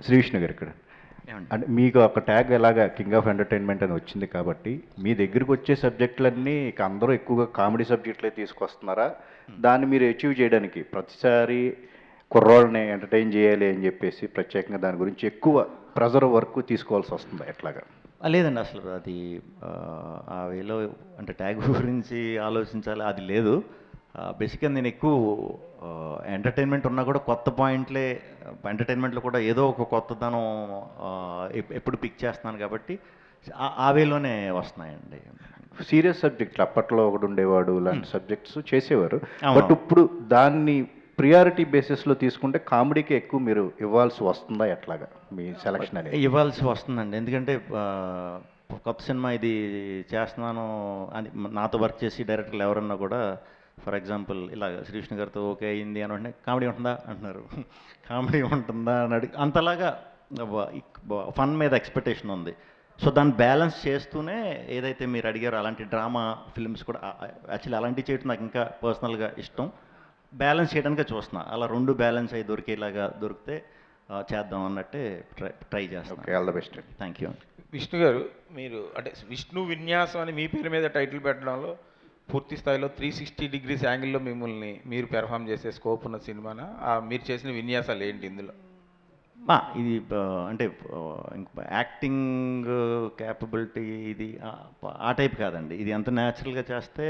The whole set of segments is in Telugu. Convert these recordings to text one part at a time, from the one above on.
శ్రీ విష్ణు గారు ఇక్కడ. ఏమండి? అంటే మీకు ఒక ట్యాగ్ ఎలాగా కింగ్ ఆఫ్ ఎంటర్టైన్మెంట్ అని వచ్చింది కాబట్టి మీ దగ్గరికి వచ్చే సబ్జెక్టులన్నీ ఇక అందరూ ఎక్కువగా కామెడీ సబ్జెక్టులే తీసుకొస్తున్నారా? దాన్ని మీరు అచీవ్ చేయడానికి ప్రతిసారి కుర్రోళ్ళని ఎంటర్టైన్ చేయాలి అని చెప్పేసి ప్రత్యేకంగా దాని గురించి ఎక్కువ ప్రెజర్ వర్క్ తీసుకోవాల్సి వస్తుంది ఎట్లాగా? లేదండి, అసలు అది ఆ వేలో అంటే ట్యాగ్ గురించి ఆలోచించాలి అది లేదు. బేసిక్గా నేను ఎక్కువ ఎంటర్టైన్మెంట్ ఉన్నా కూడా కొత్త పాయింట్లే, ఎంటర్టైన్మెంట్లో కూడా ఏదో ఒక కొత్తదనం ఎప్పుడు పిక్ చేస్తున్నాను కాబట్టి ఆ వేలోనే వస్తున్నాయండి. సీరియస్ సబ్జెక్టులు అప్పట్లో ఒకడు ఉండేవాడు లాంటి సబ్జెక్ట్స్ చేసేవారు. అవును. బట్ ఇప్పుడు దాన్ని ప్రియారిటీ బేసిస్లో తీసుకుంటే కామెడీకి ఎక్కువ మీరు ఇవ్వాల్సి వస్తుందా ఎట్లాగా మీ సెలక్షన్ అనేది? ఇవ్వాల్సి వస్తుందండి, ఎందుకంటే కొత్త సినిమా ఇది చేస్తున్నాను అని నాతో వర్క్ చేసి డైరెక్టర్లు ఎవరన్నా కూడా ఫర్ ఎగ్జాంపుల్ ఇలా శ్రీకృష్ణ గారితో ఓకే అయింది అని అంటే కామెడీ ఉంటుందా అంటున్నారు. కామెడీ ఉంటుందా అని అడిగి అంతలాగా ఫన్ మీద ఎక్స్పెక్టేషన్ ఉంది. సో దాన్ని బ్యాలెన్స్ చేస్తూనే ఏదైతే మీరు అడిగారో అలాంటి డ్రామా ఫిల్మ్స్ కూడా యాక్చువల్లీ అలాంటివి చేయడం నాకు ఇంకా పర్సనల్గా ఇష్టం. బ్యాలెన్స్ చేయడానికే చూస్తున్నా, అలా రెండు బ్యాలెన్స్ అయ్యి దొరికేలాగా దొరికితే చేద్దాం అన్నట్టే ట్రై చేస్తాను. Okay, all the best. Thank you. Vishnu గారు, మీరు అంటే విష్ణు విన్యాసం అని మీ పేరు మీద టైటిల్ పెట్టడంలో పూర్తి స్థాయిలో 360 డిగ్రీస్ యాంగిల్లో మిమ్మల్ని మీరు పెర్ఫామ్ చేసే స్కోప్ ఉన్న సినిమానా? మీరు చేసిన విన్యాసాలు ఏంటి ఇందులో? ఇది అంటే యాక్టింగ్ క్యాపబిలిటీ ఇది ఆ టైప్ కాదండి. ఇది ఎంత న్యాచురల్గా చేస్తే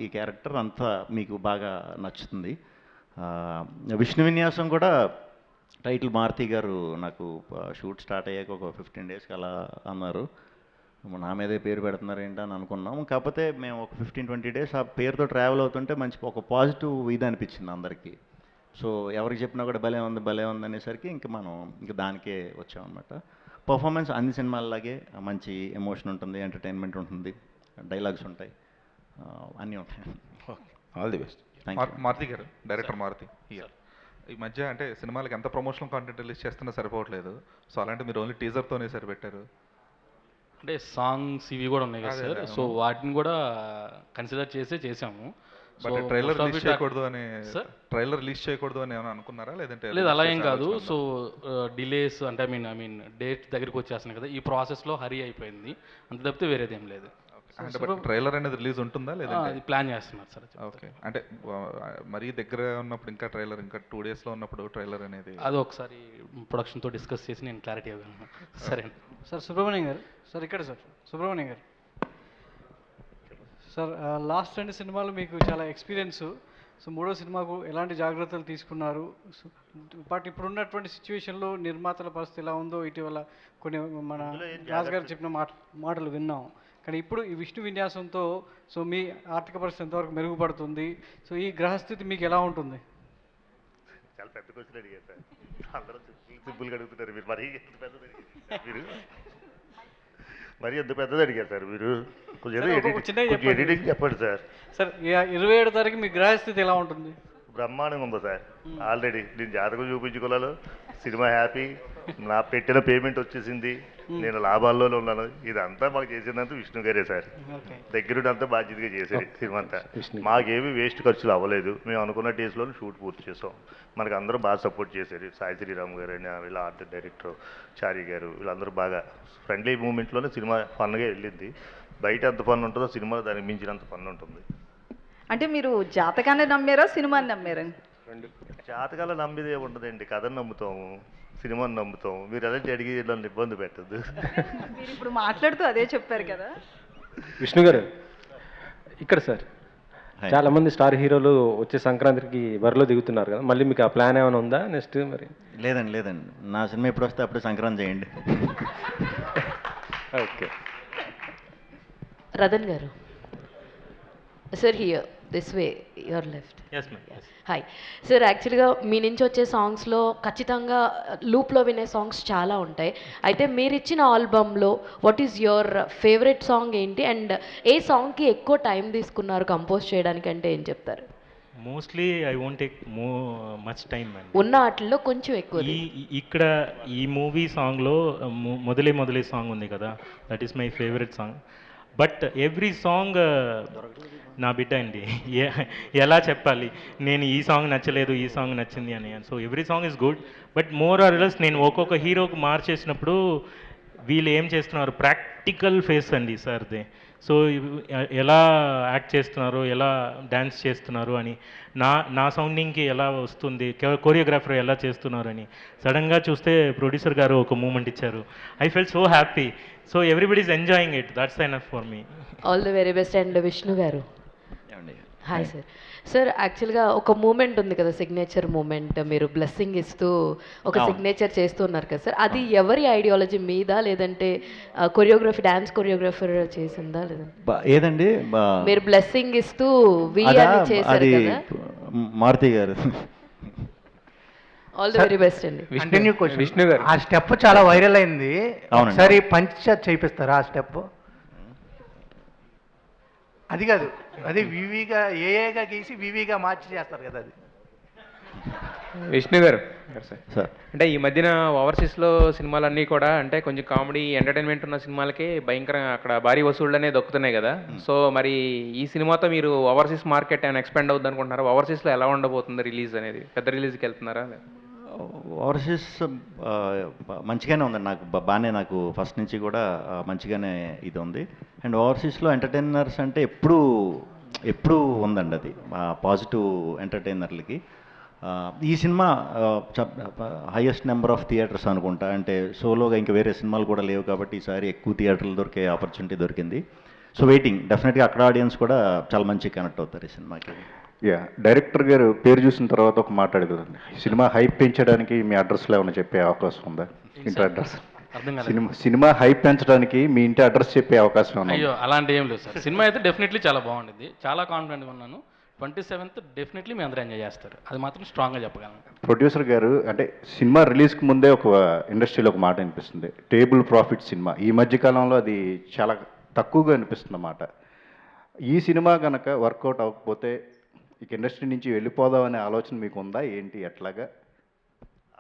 ఈ క్యారెక్టర్ అంత మీకు బాగా నచ్చుతుంది. విష్ణు విన్యాసం కూడా టైటిల్ మారుతి గారు నాకు షూట్ స్టార్ట్ అయ్యాక ఒక 15 డేస్కి అలా అన్నారు. నా మీదే పేరు పెడుతున్నారు ఏంటి అని అనుకున్నాం. కాకపోతే మేము ఒక 15-20 డేస్ ఆ పేరుతో ట్రావెల్ అవుతుంటే మంచి ఒక పాజిటివ్ ఇది అనిపించింది అందరికీ. సో ఎవరికి చెప్పినా కూడా భలే ఉంది అనేసరికి మనం దానికే వచ్చామన్నమాట. పర్ఫార్మెన్స్ అన్ని సినిమాల్లాగే మంచి ఎమోషన్ ఉంటుంది, ఎంటర్టైన్మెంట్ ఉంటుంది, డైలాగ్స్ ఉంటాయి, అన్నీ ఉంటాయి. All the best. మారుతి గారు, డైరెక్టర్ మారుతి హియర్. ఈ మధ్య అంటే సినిమాలకి ఎంత ప్రమోషనల్ కాంటెంట్ రిలీజ్ చేస్తున్నా సరిపోవట్లేదు. సో అలాంటి మీరు ఓన్లీ టీజర్తోనే సరిపెట్టారు. అంటే సాంగ్స్ ఇవి కూడా ఉన్నాయి కదా సార్, సో వాటిని కూడా కన్సిడర్ చేసాము. బట్ ట్రైలర్ రిలీజ్ చేయకూడదు అని ఏమైనా అనుకున్నారా? లేదంటే లేదు, అలా ఏం కాదు. సో డిలేస్ అంటే ఐ మీన్ డేట్ దగ్గరికి వచ్చేస్తున్నాయి కదా, ఈ ప్రాసెస్లో హరీ అయిపోయింది, అంత తప్పితే వేరేదేం లేదు. అంటే బట్ ట్రైలర్ అనేది రిలీజ్ ఉంటుందా లేదా? అది ప్లాన్ చేస్తున్నారు సార్. ఓకే, అంటే మరీ దగ్గర ఉన్నప్పుడు ఇంకా ట్రైలర్ ఇంకా 2 డేస్లో ఉన్నప్పుడు ట్రైలర్ అనేది అది ఒకసారి ప్రొడక్షన్తో డిస్కస్ చేసి నేను క్లారిటీ ఇవ్వగలను. సరే సార్. సుబ్రహ్మణ్యం గారు సార్, ఇక్కడ సార్ సుబ్రహ్మణ్యం గారు సార్, లాస్ట్ 2 సినిమాలు మీకు చాలా ఎక్స్పీరియన్స్. సో మూడో సినిమాకు ఎలాంటి జాగ్రత్తలు తీసుకున్నారు? బట్ ఇప్పుడు ఉన్నటువంటి సిచ్యువేషన్లో నిర్మాతల పరిస్థితి ఎలా ఉందో ఇటీవల కొన్ని మన రాజు గారు చెప్పిన మాటలు విన్నాం. కానీ ఇప్పుడు ఈ విష్ణు విన్యాసంతో సో మీ ఆర్థిక పరిస్థితి ఎంతవరకు మెరుగుపడుతుంది? సో ఈ గ్రహస్థితి మీకు ఎలా ఉంటుంది? చాలా పెద్ద క్వశ్చన్ అడిగారు సార్. అందరూ సింపుల్గా అడుగుతున్నారు, మీరు మరీ ఎంత పెద్దది అడిగారు సార్. మీరు కొంచెం ఎడిటింగ్ చెప్పండి సార్. సార్ 27వ తారీఖు మీ గ్రహస్థితి ఎలా ఉంటుంది? బ్రహ్మాండంగా ఉందా సార్? ఆల్రెడీ నేను జాతకం చూపించుకోలేదు, సినిమా హ్యాపీ, నా పెట్టిన పేమెంట్ వచ్చేసింది, నేను లాభాల్లోనే ఉన్నాను. ఇదంతా మాకు చేసిందంతా విష్ణు గారే సార్. దగ్గరుండి అంతా బాధ్యతగా చేసేది సినిమా అంతా. మాకేమీ వేస్ట్ ఖర్చులు అవ్వలేదు. మేము అనుకున్న డేస్లో షూట్ పూర్తి చేసాం. మనకు అందరూ బాగా సపోర్ట్ చేశారు. సాయి శ్రీరామ్ గారు అని వీళ్ళ ఆర్ట్ డైరెక్టర్ చారి గారు, వీళ్ళందరూ బాగా ఫ్రెండ్లీ మూమెంట్లోనే సినిమా ఫన్గా వెళ్ళింది. బయట ఎంత ఫన్ ఉంటుందో సినిమా దానికి మించినంత ఫన్ ఉంటుంది. అంటే మీరు జాతకాన్ని నమ్మారా, సినిమాని నమ్మారా? జాతకాలు నమ్మేది ఏముండదండి, కథను నమ్ముతాము, సినిమాని నమ్ముతాం. మీరు అలాంటి అడిగి నన్ను ఇబ్బంది పెట్టద్దు. మీరు ఇప్పుడు మాట్లాడుతూ అదే చెప్పారు కదా. విష్ణు గారు ఇక్కడ సార్, చాలా మంది స్టార్ హీరోలు వచ్చే సంక్రాంతికి బరిలో దిగుతున్నారు కదా, మళ్ళీ మీకు ఆ ప్లాన్ ఏమైనా ఉందా నెక్స్ట్? మరి లేదండి, నా సినిమా ఎప్పుడు వస్తే అప్పుడు సంక్రాంతి చేయండి. ఓకే. రతన్ గారు sir, here this way, your left. Hi sir, యాక్చువల్గా మీ నుంచి వచ్చే సాంగ్స్లో ఖచ్చితంగా లూప్లో వినే సాంగ్స్ చాలా ఉంటాయి. అయితే మీరు ఇచ్చిన ఆల్బమ్లో what is your favourite song ఏంటి, అండ్ ఏ సాంగ్కి ఎక్కువ టైం తీసుకున్నారు కంపోజ్ చేయడానికి అంటే ఏం చెప్తారు? Mostly I won't take much time అండి. ఉన్న వాటిల్లో కొంచెం ఎక్కువ. ఇక్కడ ఈ మూవీ సాంగ్లో మొదలే సాంగ్ ఉంది కదా, that is my favourite song. But every song నా బిడ్డ అండి. ఎలా చెప్పాలి, నేను ఈ సాంగ్ నచ్చలేదు, ఈ సాంగ్ నచ్చింది అని. So every song is good, but more or less నేను ఒక్కొక్క హీరోకి మార్చేసినప్పుడు వీళ్ళు ఏం చేస్తున్నారు, ప్రాక్టికల్ ఫేస్ అండి సార్దే. సో ఎలా యాక్ట్ చేస్తున్నారు, ఎలా డ్యాన్స్ చేస్తున్నారు అని, నా సౌండింగ్కి ఎలా వస్తుంది, కొరియోగ్రాఫర్ ఎలా చేస్తున్నారు అని సడన్గా చూస్తే ప్రొడ్యూసర్ గారు ఒక మూమెంట్ ఇచ్చారు. I felt so happy. So everybody is enjoying it, that's enough for me. All the very best. And Vishnu గారు, హాయ్ సార్. సార్ యాక్చువల్గా ఒక మూమెంట్ ఉంది కదా, సిగ్నేచర్ మూమెంట్, మీరు బ్లెస్సింగ్ ఇస్తూ ఒక సిగ్నేచర్ చేస్తూ ఉన్నారు కదా సార్, అది ఎవరి ఐడియాలజీ మీద, లేదంటే కొరియోగ్రఫీ, డాన్స్ కొరియోగ్రాఫర్ చేసిందా లేదంటే ఏదండి మీరు బ్లెస్సింగ్ ఇస్తూ వి అని చేశారు కదా? మారుతి గారు. ఆల్ ది వెరీ బెస్ట్ అండి. విష్ణు గారు, ఆ స్టెప్ చాలా వైరల్ అయింది, ఒకసారి పంచ్ చేపిస్తారా ఆ స్టెప్? అది కాదు, అది వివిగా ఏఏగా గీసి వివిగా మార్చి చేస్తారు కదా అది. విష్ణు గారు సార్, అంటే ఈ మధ్యన ఓవర్సీస్లో సినిమాలన్నీ కూడా అంటే కొంచెం కామెడీ ఎంటర్టైన్మెంట్ ఉన్న సినిమాలకి భయంకరంగా అక్కడ భారీ వసూళ్ళనే దొక్కుతున్నాయి కదా. సో మరి ఈ సినిమాతో మీరు ఓవర్సీస్ మార్కెట్ ఏమైనా ఎక్స్పెండ్ అవుద్ది అనుకుంటున్నారా? ఓవర్సీస్లో ఎలా ఉండబోతుంది రిలీజ్ అనేది? పెద్ద రిలీజ్కి వెళ్తున్నారా? ఓవర్సీస్ మంచిగానే ఉందండి, నాకు బాగానే, నాకు ఫస్ట్ నుంచి కూడా మంచిగానే ఇది ఉంది. అండ్ ఓవర్సీస్లో ఎంటర్టైనర్స్ అంటే ఎప్పుడూ ఉందండి, అది పాజిటివ్ ఎంటర్టైనర్లకి. ఈ cinema highest number of theatres అనుకుంటా, అంటే సోలోగా ఇంకా వేరే సినిమాలు కూడా లేవు కాబట్టి ఈసారి ఎక్కువ థియేటర్లు దొరికే ఆపర్చునిటీ దొరికింది. సో వెయిటింగ్, డెఫినెట్గా అక్కడ ఆడియన్స్ కూడా చాలా మంచిగా కనెక్ట్ అవుతారు ఈ సినిమాకి. డైరెక్టర్ గారు పేరు చూసిన తర్వాత ఒక మాట్లాడు కదండి, సినిమా హైప్ పెంచడానికి మీ అడ్రస్లో ఏమైనా చెప్పే అవకాశం ఉందా? ఇంటి అడ్రస్, సినిమా హైప్ పెంచడానికి మీ ఇంటి అడ్రస్ చెప్పే అవకాశం ఉందా? అయ్యో అలాంటి ఏం లేదు సార్. సినిమా అయితే డెఫినెట్లీ చాలా బాగుంటుంది, చాలా కాన్ఫిడెంట్గా ఉన్నాను. 27th డెఫినెట్లీ మీ అందరూ ఎంజాయ్ చేస్తారు, అది మాత్రం స్ట్రాంగ్గా చెప్పగలను. ప్రొడ్యూసర్ గారు, అంటే సినిమా రిలీజ్కి ముందే ఒక ఇండస్ట్రీలో ఒక మాట అనిపిస్తుంది, టేబుల్ ప్రాఫిట్ సినిమా. ఈ మధ్యకాలంలో అది చాలా తక్కువగా అనిపిస్తుంది అన్నమాట. ఈ సినిమా కనుక వర్కౌట్ అవ్వకపోతే ఇక ఇండస్ట్రీ నుంచి వెళ్ళిపోదాం అనే ఆలోచన మీకు ఉందా ఏంటి, ఎట్లాగా?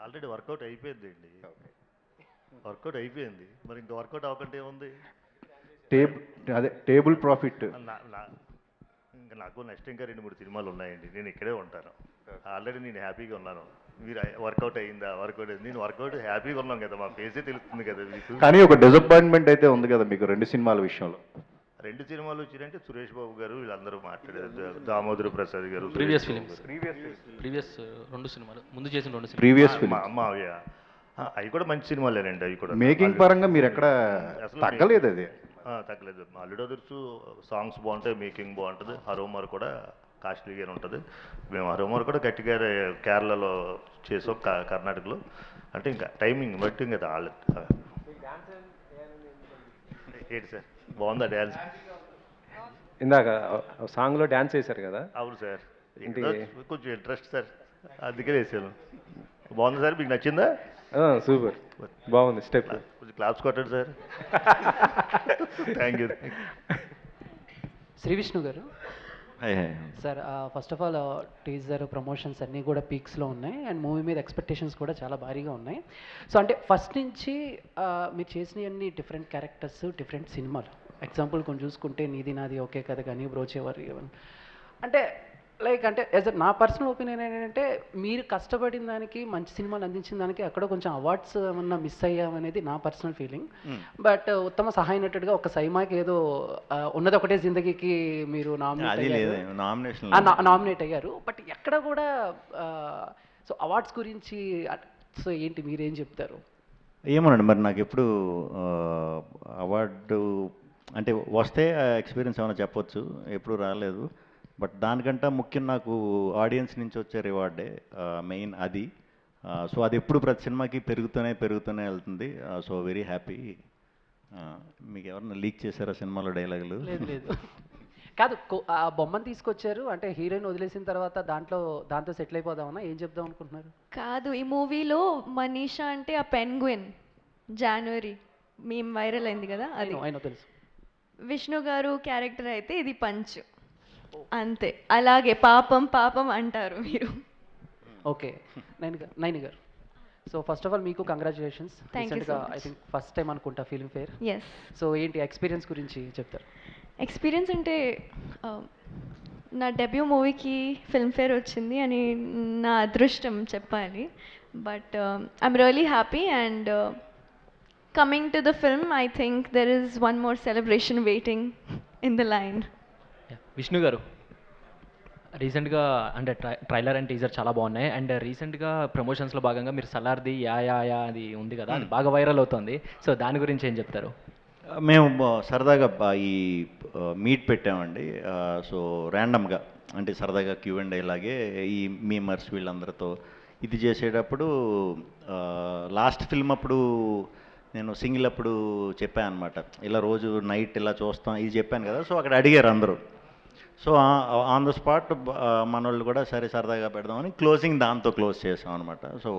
ఆల్రెడీ వర్కౌట్ అయిపోయింది అండి, వర్కౌట్ అయిపోయింది, మరి ఇంకా వర్కౌట్ అవ్వకంటే ఏముంది? Table profit. ఇంకా నాకు నెక్స్ట్ ఇంకా 2-3 సినిమాలు ఉన్నాయండి, నేను ఇక్కడే ఉంటాను. ఆల్రెడీ నేను హ్యాపీగా ఉన్నాను. మీరు వర్కౌట్ అయిందా, వర్కౌట్ అయింది, నేను వర్కౌట్ హ్యాపీగా ఉన్నాను కదా, మా ఫేసే తెలుస్తుంది కదా మీకు. కానీ ఒక డిసప్పాయింట్మెంట్ అయితే ఉంది కదా మీకు 2 సినిమాల విషయంలో. 2 సినిమాలు వచ్చినాయంటే సురేష్ బాబు గారు వీళ్ళందరూ మాట్లాడారు, దామోదర్ ప్రసాద్ గారు, ప్రీవియస్ 2 సినిమాలు ముందు చేసిన 2 సినిమాలు ప్రీవియస్ ఫిల్మ్స్ అవి కూడా మంచి సినిమాలేనండి. అవి కూడా మేకింగ్ పరంగా మీరు ఎక్కడ తగ్గలేదు, అది తగ్గలేదు. అల్లుడు తెలుసు, సాంగ్స్ బాగుంటాయి, మేకింగ్ బాగుంటుంది. హరోమర్ కూడా కాస్ట్లీగానే ఉంటుంది. మేము హరోమర్ కూడా గట్టిగా కేరళలో చేసాం, కర్ణాటకలో. అంటే ఇంకా టైమింగ్ బట్టి ఇంకా ఏంటి సార్, బాగుందా డ్యాన్స్? ఇందాక సాంగ్లో డ్యాన్స్ చేశారు కదా? అవును సార్, కొంచెం ఇంట్రెస్ట్ సార్, అందుకే వేసాను. బాగుంది సార్, మీకు నచ్చిందా? సూపర్, బాగుంది స్టెప్. కొంచెం క్లాప్స్ కొట్టండి sir. Thank you. Shri Vishnu garu sir, first of all teaser promotions అన్నీ కూడా పీక్స్లో ఉన్నాయి, అండ్ మూవీ మీద ఎక్స్పెక్టేషన్స్ కూడా చాలా భారీగా ఉన్నాయి. సో అంటే ఫస్ట్ నుంచి మీరు చేసినవన్నీ డిఫరెంట్ క్యారెక్టర్స్, డిఫరెంట్ సినిమాలు. ఎగ్జాంపుల్ కొంచెం చూసుకుంటే నీది నాది ఒకే కథ కానీ, బ్రోచేవారు, అంటే లైక్ అంటే యాజ్ నా పర్సనల్ ఒపీనియన్ ఏంటంటే మీరు కష్టపడిన దానికి, మంచి సినిమాలు అందించిన దానికి అక్కడ కొంచెం అవార్డ్స్ ఏమన్నా మిస్ అయ్యామనేది నా పర్సనల్ ఫీలింగ్. బట్ ఉత్తమ సహాయ నటుడిగా ఒక సైమాకి ఏదో ఉన్నది ఒకటే జిందగీకి మీరు నామినేట్ అయ్యారు, బట్ ఎక్కడ కూడా సో అవార్డ్స్ గురించి సో ఏంటి మీరేం చెప్తారు? ఏమోనండి, మరి నాకు ఎప్పుడు అవార్డు అంటే వస్తే ఎక్స్పీరియన్స్ ఏమైనా చెప్పొచ్చు, ఎప్పుడు రాలేదు. బట్ దానికంటే ముఖ్యం నాకు ఆడియన్స్ నుంచి వచ్చే రివార్డే మెయిన్, అది. సో అది ఎప్పుడు ప్రతి సినిమాకి పెరుగుతూనే వెళ్తుంది. So very happy. మీకు ఎవరన్నా లీక్ చేశారా సినిమాలో డైలాగులు? లేదు కాదు, ఆ బొమ్మను తీసుకొచ్చారు అంటే హీరోయిన్ వదిలేసిన తర్వాత దాంతో సెటిల్ అయిపోదామన్నా, ఏం చెప్దాం అనుకుంటున్నారు? కాదు, ఈ మూవీలో మనీషా అంటే ఆ పెన్గ్విన్ జనవరి మేము వైరల్ అయింది కదా, అది తెలుసు. విష్ణు గారు క్యారెక్టర్ అయితే ఇది పంచ్, అంతే. అలాగే పాపం పాపం అంటారు మీరు. ఓకే. నైని గారు సో ఫస్ట్ ఆఫ్ ఆల్ మీకు కంగ్రాచులేషన్స్. Thank you so రీసెంట్గా much. I think first time అనుకుంటా ఫిల్మ్ ఫేర్. ఎస్. సో ఏంటి ఎక్స్పీరియన్స్ గురించి చెప్తారు? ఎక్స్పీరియన్స్ అంటే నా డెబ్యూ మూవీకి ఫిల్మ్ఫేర్ వచ్చింది అని నా అదృష్టం చెప్పాలి. But I'm really happy and coming to the film I think there is one more celebration waiting in the line. Vishnu గారు, రీసెంట్గా అంటే ట్రైలర్ అండ్ టీజర్ చాలా బాగున్నాయి. అండ్ రీసెంట్గా ప్రమోషన్స్లో భాగంగా మీరు సలార్ది యా యా యా అది ఉంది కదా, అది బాగా వైరల్ అవుతుంది. సో దాని గురించి ఏం చెప్తారు? మేము సరదాగా ఈ మీట్ పెట్టామండి. సో ర్యాండమ్గా అంటే సరదాగా Q&A లాగే ఈ మీమర్స్ వీళ్ళందరితో ఇది చేసేటప్పుడు లాస్ట్ ఫిల్మ్ అప్పుడు నేను సింగిల్ అప్పుడు చెప్పాను అనమాట, ఇలా రోజు నైట్ ఇలా చూస్తాం ఇది చెప్పాను కదా. సో అక్కడ అడిగారు అందరూ. సో ఆన్ ద స్పాట్ మనోళ్ళు కూడా సరే సరదాగా పెడదామని క్లోజింగ్ దాంతో క్లోజ్ చేసాం అనమాట. సో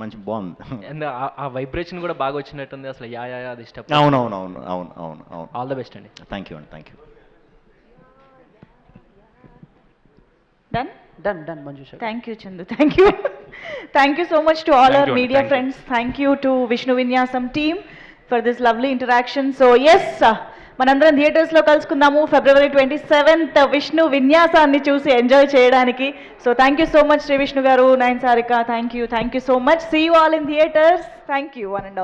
మంచి బాగుంది. అండ్ ఆ వైబ్రేషన్ కూడా బాగా వచ్చినట్టుంది అసలు యా యా అది స్టెప్. అవునవునవును అవును అవును అవును. ఆల్ ద బెస్ట్ అండి. థ్యాంక్ యూ అండి. Thank you. Done? Done, Manjusha. Thank you, Chandu. Thank you. Thank you so much to all our media friends. Thank you to Vishnu Vinyasam team for this lovely interaction. So yes, మనందరం థియేటర్స్లో కలుసుకుందాము February 27th విష్ణు విన్యాసాన్ని చూసి ఎంజాయ్ చేయడానికి. So thank you so much Shri Vishnu garu, Nayan Sarika, thank you so much. See you all in theatres. Thank you one and all.